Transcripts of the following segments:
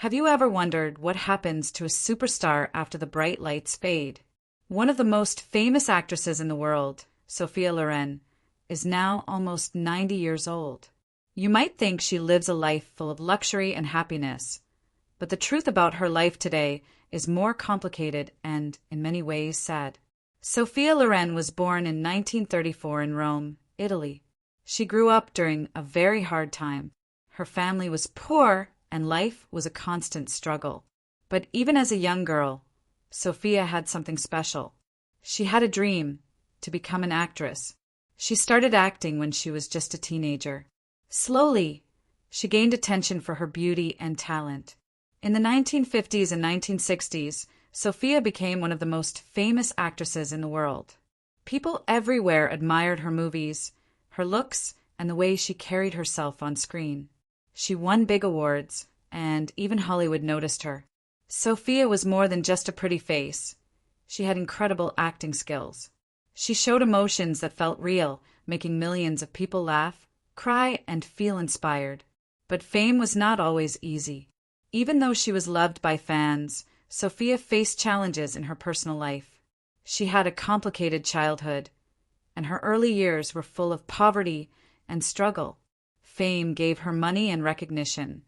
Have you ever wondered what happens to a superstar after the bright lights fade? One of the most famous actresses in the world, Sophia Loren, is now almost 90 years old. You might think she lives a life full of luxury and happiness, but the truth about her life today is more complicated and, in many ways, sad. Sophia Loren was born in 1934 in Rome, Italy. She grew up during a very hard time. Her family was poor and life was a constant struggle. But even as a young girl, Sophia had something special. She had a dream to become an actress. She started acting when she was just a teenager. Slowly, she gained attention for her beauty and talent. In the 1950s and 1960s, Sophia became one of the most famous actresses in the world. People everywhere admired her movies, her looks, and the way she carried herself on screen. She won big awards, and even Hollywood noticed her. Sophia was more than just a pretty face. She had incredible acting skills. She showed emotions that felt real, making millions of people laugh, cry, and feel inspired. But fame was not always easy. Even though she was loved by fans, Sophia faced challenges in her personal life. She had a complicated childhood, and her early years were full of poverty and struggle. Fame gave her money and recognition,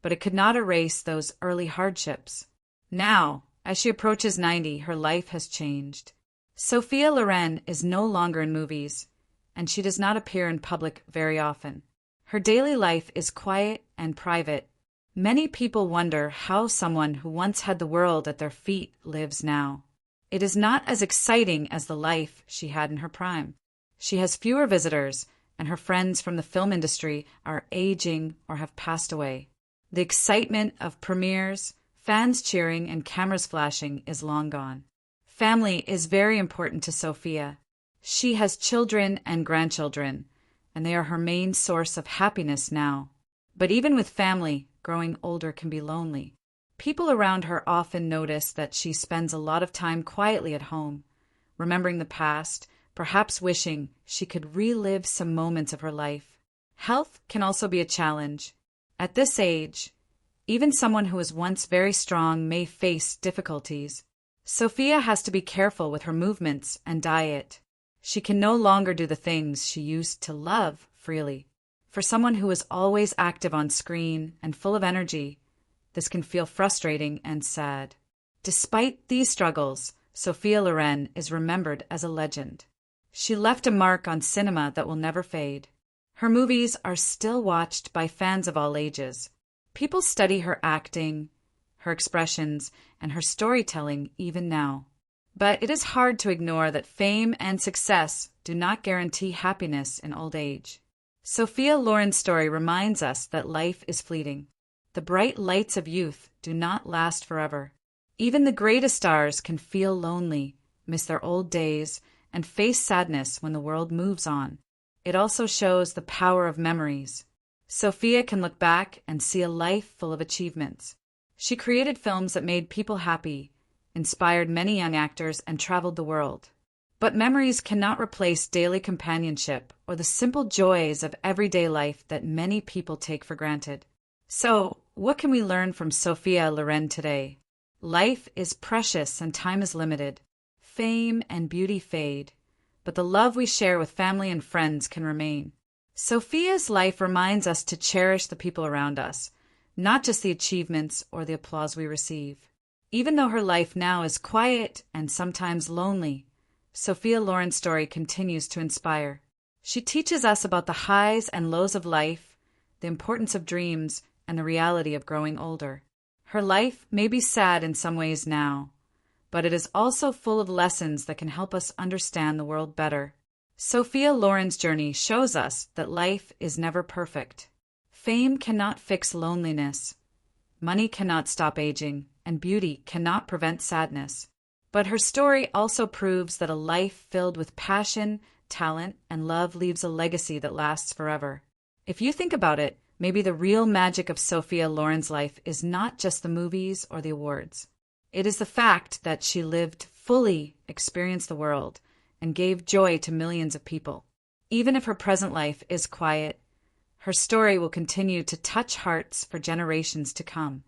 but it could not erase those early hardships. Now, as she approaches 90, her life has changed. Sophia Loren is no longer in movies, and she does not appear in public very often. Her daily life is quiet and private. Many people wonder how someone who once had the world at their feet lives now. It is not as exciting as the life she had in her prime. She has fewer visitors, and her friends from the film industry are aging or have passed away. The excitement of premieres, fans cheering, and cameras flashing is long gone. Family is very important to Sophia. She has children and grandchildren, and they are her main source of happiness now. But even with family, growing older can be lonely. People around her often notice that she spends a lot of time quietly at home, remembering the past, perhaps wishing she could relive some moments of her life. Health can also be a challenge. At this age, even someone who was once very strong may face difficulties. Sophia has to be careful with her movements and diet. She can no longer do the things she used to love freely. For someone who is always active on screen and full of energy, this can feel frustrating and sad. Despite these struggles, Sophia Loren is remembered as a legend. She left a mark on cinema that will never fade. Her movies are still watched by fans of all ages. People study her acting, her expressions, and her storytelling even now. But it is hard to ignore that fame and success do not guarantee happiness in old age. Sophia Loren's story reminds us that life is fleeting. The bright lights of youth do not last forever. Even the greatest stars can feel lonely, miss their old days, and face sadness when the world moves on. It also shows the power of memories. Sophia can look back and see a life full of achievements. She created films that made people happy, inspired many young actors, and traveled the world. But memories cannot replace daily companionship or the simple joys of everyday life that many people take for granted. So, what can we learn from Sophia Loren today? Life is precious and time is limited. Fame and beauty fade, but the love we share with family and friends can remain. Sophia's life reminds us to cherish the people around us, not just the achievements or the applause we receive. Even though her life now is quiet and sometimes lonely, Sophia Loren's story continues to inspire. She teaches us about the highs and lows of life, the importance of dreams, and the reality of growing older. Her life may be sad in some ways now, but it is also full of lessons that can help us understand the world better. Sophia Loren's journey shows us that life is never perfect. Fame cannot fix loneliness. Money cannot stop aging, and beauty cannot prevent sadness. But her story also proves that a life filled with passion, talent, and love leaves a legacy that lasts forever. If you think about it, maybe the real magic of Sophia Loren's life is not just the movies or the awards. It is the fact that she lived fully, experienced the world, and gave joy to millions of people. Even if her present life is quiet, her story will continue to touch hearts for generations to come.